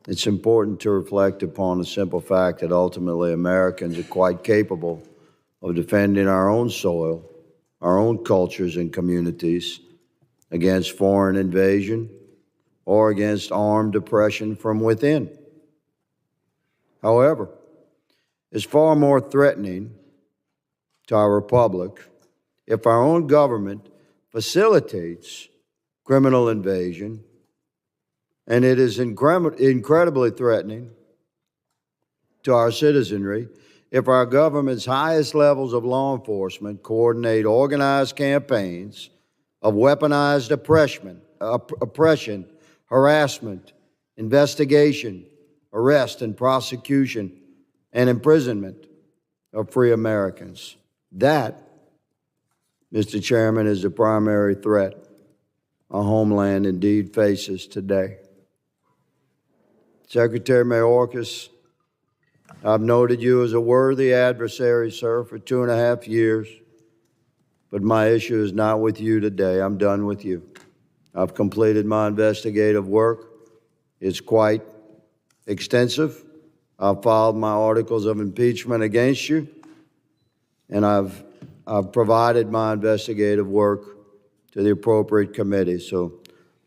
it's important to reflect upon the simple fact that ultimately Americans are quite capable of defending our own soil, our own cultures and communities against foreign invasion or against armed oppression from within. However, it's far more threatening to our republic if our own government facilitates criminal invasion, and it is incredibly threatening to our citizenry if our government's highest levels of law enforcement coordinate organized campaigns of weaponized oppression, harassment, investigation, arrest and prosecution, and imprisonment of free Americans. That, Mr. Chairman, is the primary threat our homeland indeed faces today. Secretary Mayorkas, I've noted you as a worthy adversary, sir, for 2.5 years, but my issue is not with you today. I'm done with you. I've completed my investigative work. It's quite extensive. I've filed my articles of impeachment against you, and I've provided my investigative work to the appropriate committee. So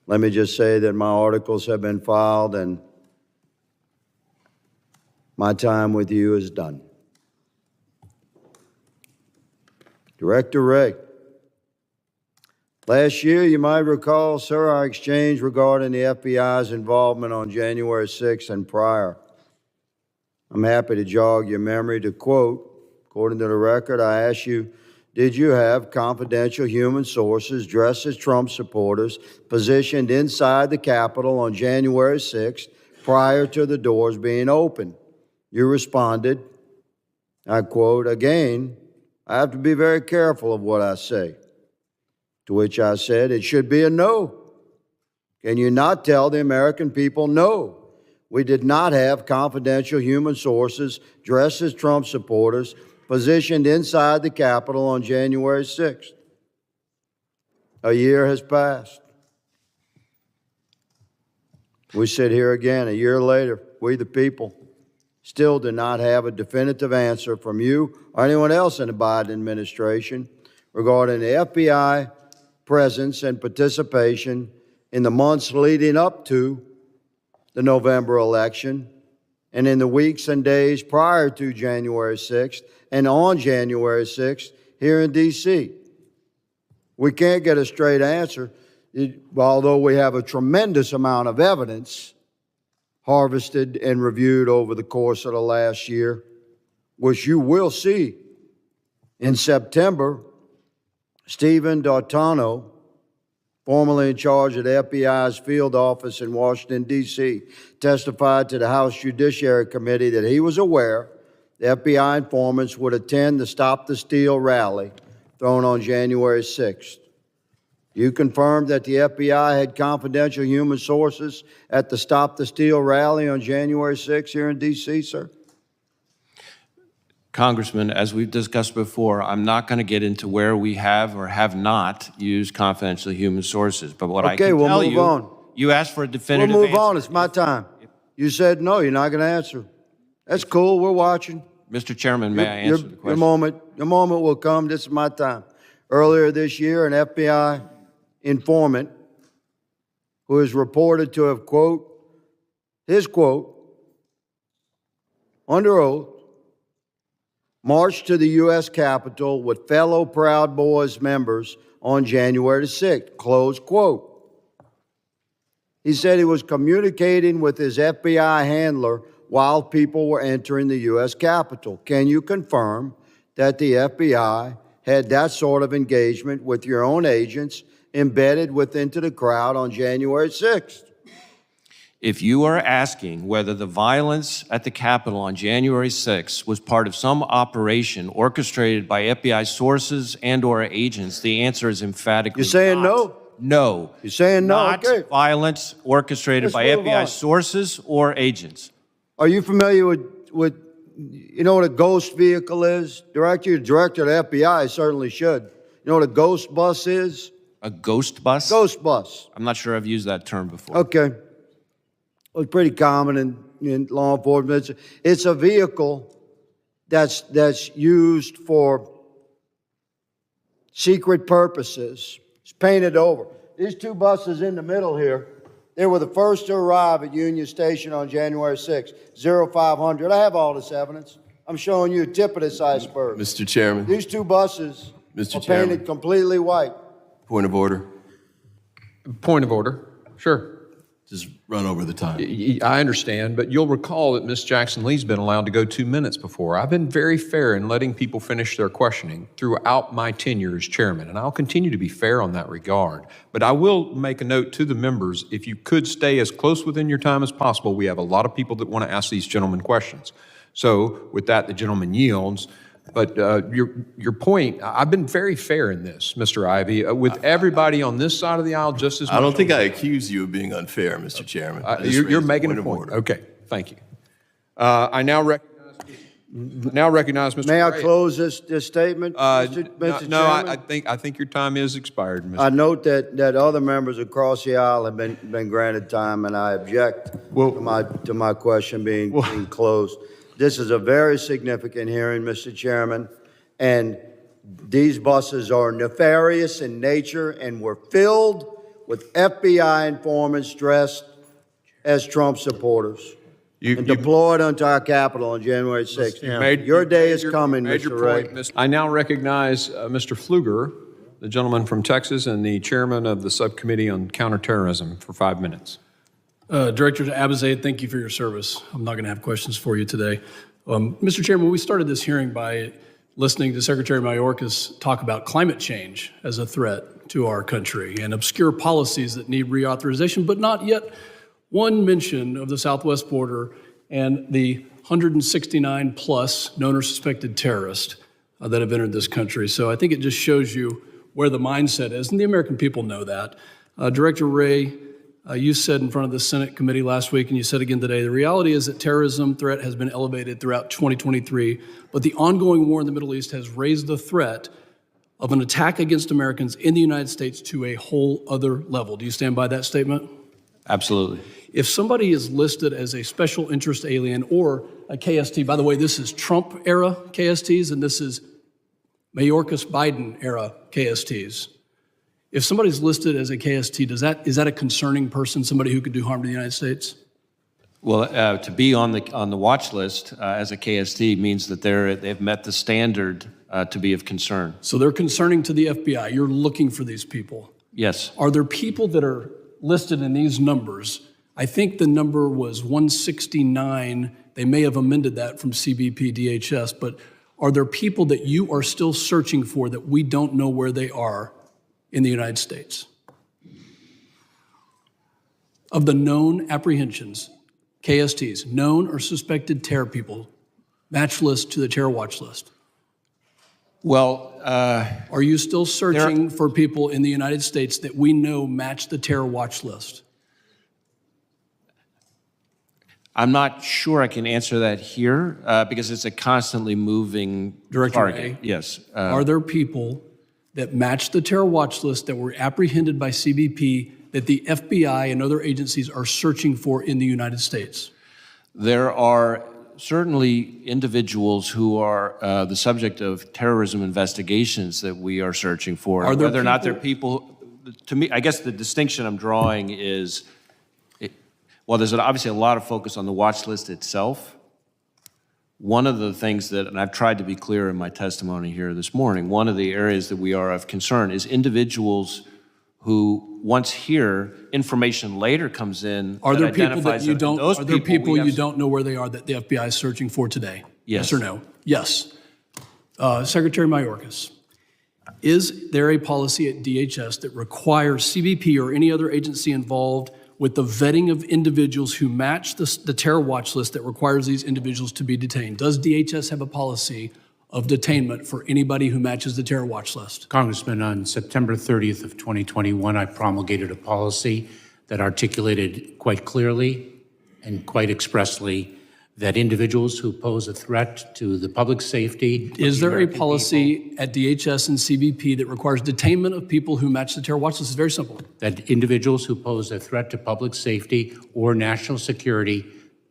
let me just say that my articles have been filed and my time with you is done. Director Wray, last year, you might recall, sir, our exchange regarding the FBI's involvement on January 6th and prior. I'm happy to jog your memory to quote, according to the record, I asked you, did you have confidential human sources dressed as Trump supporters positioned inside the Capitol on January 6th prior to the doors being opened? You responded, I quote, again, I have to be very careful of what I say. To which I said, it should be a no. Can you not tell the American people no? We did not have confidential human sources dressed as Trump supporters positioned inside the Capitol on January 6th. A year has passed. We sit here again a year later, we the people still do not have a definitive answer from you or anyone else in the Biden administration regarding the FBI presence and participation in the months leading up to the November election and in the weeks and days prior to January 6th and on January 6th here in D.C. We can't get a straight answer, although we have a tremendous amount of evidence harvested and reviewed over the course of the last year, which you will see. In September, Stephen D'Artano, formerly in charge of the FBI's field office in Washington, D.C., testified to the House Judiciary Committee that he was aware the FBI informants would attend the Stop the Steal rally thrown on January 6th. You confirmed that the FBI had confidential human sources at the Stop the Steal rally on January 6th here in D.C., sir? Congressman, as we've discussed before, I'm not going to get into where we have or have not used confidential human sources. But what I can tell you, you asked for a definitive answer. We'll move on. It's my time. You said no, you're not going to answer. That's cool. We're watching. Mr. Chairman, may I answer the question? Your moment will come. This is my time. Earlier this year, an FBI informant who is reported to have, quote, his quote, under oath, marched to the U.S. Capitol with fellow Proud Boys members on January 6th, close quote. He said he was communicating with his FBI handler while people were entering the U.S. Capitol. Can you confirm that the FBI had that sort of engagement with your own agents embedded into the crowd on January 6th? If you are asking whether the violence at the Capitol on January 6th was part of some operation orchestrated by FBI sources and or agents, the answer is emphatically You're saying not. No? No. You're saying no? Not okay. Violence orchestrated by FBI sources or agents. Are you familiar with you know what a ghost vehicle is? Director of the FBI certainly should. You know what a ghost bus is? A ghost bus? Ghost bus. I'm not sure I've used that term before. Okay. It's pretty common in law enforcement. It's a vehicle that's used for secret purposes. It's painted over. These two buses in the middle here, they were the first to arrive at Union Station on January 6th, 0500. I have all this evidence. I'm showing you a tip of this iceberg. Mr. Chairman. These two buses Mr. are Chairman. painted completely white. Point of order. Point of order. Sure. Just run over the time. I understand, but you'll recall that Ms. Jackson Lee's been allowed to go 2 minutes before. I've been very fair in letting people finish their questioning throughout my tenure as chairman, and I'll continue to be fair on that regard. But I will make a note to the members, if you could stay as close within your time as possible. We have a lot of people that want to ask these gentlemen questions. So with that, the gentleman yields. But your point, I've been very fair in this, Mr. Ivey, with everybody on this side of the aisle just as much. I don't think I accuse you of being unfair, Mr. Chairman. You're making a point. Okay, thank you. I now recognize Mr. May I Gray. close this statement, Mr. No, Chairman? I think your time is expired, Mr. I note that other members across the aisle have been granted time, and I object to my question being closed. This is a very significant hearing, Mr. Chairman, and these buses are nefarious in nature and were filled with FBI informants dressed as Trump supporters and deployed onto our Capitol on January 6th. Your day is coming, Mr. Ray. I now recognize Mr. Pfluger, the gentleman from Texas and the chairman of the Subcommittee on Counterterrorism, for 5 minutes. Director Abizaid, thank you for your service. I'm not going to have questions for you today. Mr. Chairman, we started this hearing by listening to Secretary Mayorkas talk about climate change as a threat to our country and obscure policies that need reauthorization, but not yet one mention of the southwest border and the 169 plus known or suspected terrorists that have entered this country. So I think it just shows you where the mindset is, and the American people know that. Director Ray, you said in front of the Senate committee last week, and you said again today, the reality is that terrorism threat has been elevated throughout 2023, but the ongoing war in the Middle East has raised the threat of an attack against Americans in the United States to a whole other level. Do you stand by that statement? Absolutely. If somebody is listed as a special interest alien or a KST, by the way, this is Trump era KSTs, and this is Mayorkas Biden era KSTs. If somebody's listed as a KST, is that a concerning person, somebody who could do harm to the United States? Well, to be on the watch list as a KST means that they've met the standard to be of concern. So they're concerning to the FBI. You're looking for these people. Yes. Are there people that are listed in these numbers? I think the number was 169. They may have amended that from CBP DHS, but are there people that you are still searching for that we don't know where they are in the United States? Of the known apprehensions, KSTs, known or suspected terror people, match list to the terror watch list. Well, are you still searching for people in the United States that we know match the terror watch list? I'm not sure I can answer that here because it's a constantly moving target. Ray, yes. Are there people that match the terror watch list that were apprehended by CBP that the FBI and other agencies are searching for in the United States? There are certainly individuals who are the subject of terrorism investigations that we are searching for. Are there Whether or not they're people, to me, I guess the distinction I'm drawing is, well, there's obviously a lot of focus on the watch list itself. One of the things that, and I've tried to be clear in my testimony here this morning, one of the areas that we are of concern is individuals who, once here, information later comes in. Are there people identifies that you them. don't? Those Are there people you have- don't know where they are that the FBI is searching for today? Yes. Yes or no? Yes. Secretary Mayorkas, is there a policy at DHS that requires CBP or any other agency involved with the vetting of individuals who match the terror watch list that requires these individuals to be detained? Does DHS have a policy of detainment for anybody who matches the terror watch list? Congressman, on September 30th of 2021, I promulgated a policy that articulated quite clearly and quite expressly that individuals who pose a threat to the public safety. of Is the there a American policy people, at DHS and CBP that requires detainment of people who match the terror watch list? It's very simple. that individuals who pose a threat to public safety or national security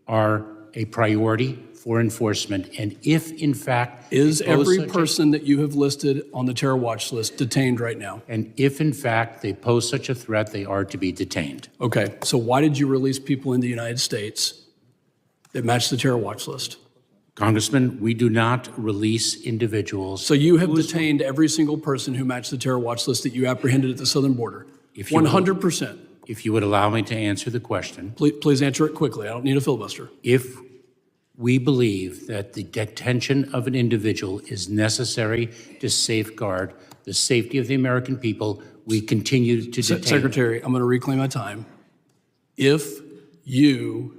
are a priority for enforcement? And if, in fact, Is they pose every such a- person that you have listed on the terror watch list detained right now? and if, in fact, they pose such a threat, they are to be detained? Okay, so why did you release people in the United States that match the terror watch list? Congressman, we do not release individuals. So you have detained every single person who matched the terror watch list that you apprehended at the southern border? If you would- 100%. If you would allow me to answer the question, Please answer it quickly. I don't need a filibuster. if we believe that the detention of an individual is necessary to safeguard the safety of the American people, we continue to detain them. Secretary, I'm going to reclaim my time. If you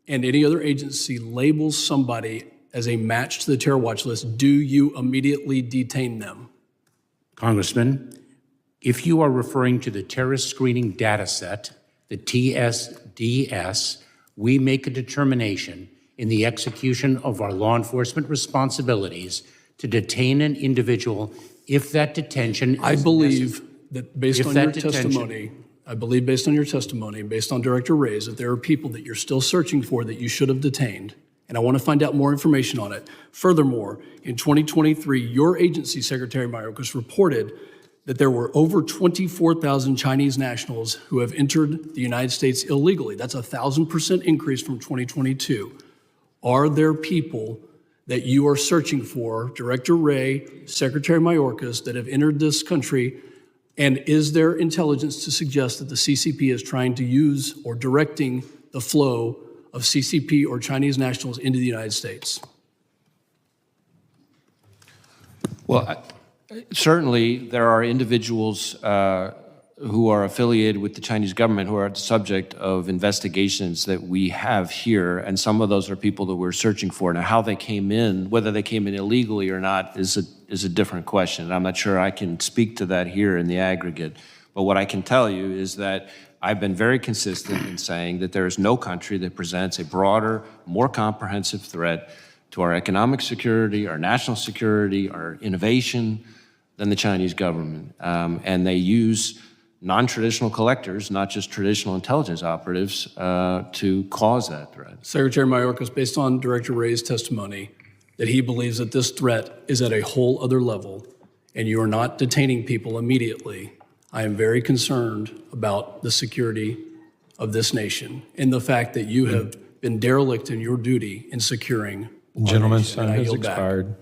and any other agency labels somebody as a match to the terror watch list, do you immediately detain them? Congressman, if you are referring to the terrorist screening data set, the TSDS, we make a determination in the execution of our law enforcement responsibilities to detain an individual if that detention is I believe that based If on that your detention- testimony, I believe based on your testimony, based on Director Ray's, that there are people that you're still searching for that you should have detained. And I want to find out more information on it. Furthermore, in 2023, your agency, Secretary Mayorkas, reported that there were over 24,000 Chinese nationals who have entered the United States illegally. That's a 1,000% increase from 2022. Are there people that you are searching for, Director Ray, Secretary Mayorkas, that have entered this country? And is there intelligence to suggest that the CCP is trying to use or directing the flow of CCP or Chinese nationals into the United States? Well, certainly there are individuals who are affiliated with the Chinese government who are the subject of investigations that we have here, and some of those are people that we're searching for. Now, how they came in, whether they came in illegally or not, is a different question. I'm not sure I can speak to that here in the aggregate. But what I can tell you is that I've been very consistent in saying that there is no country that presents a broader, more comprehensive threat to our economic security, our national security, our innovation than the Chinese government. And they use non-traditional collectors, not just traditional intelligence operatives, to cause that threat. Secretary Mayorkas, based on Director Ray's testimony, that he believes that this threat is at a whole other level and you are not detaining people immediately, I am very concerned about the security of this nation and the fact that you have been derelict in your duty in securing our Gentleman's nation. And time I has yield back. expired.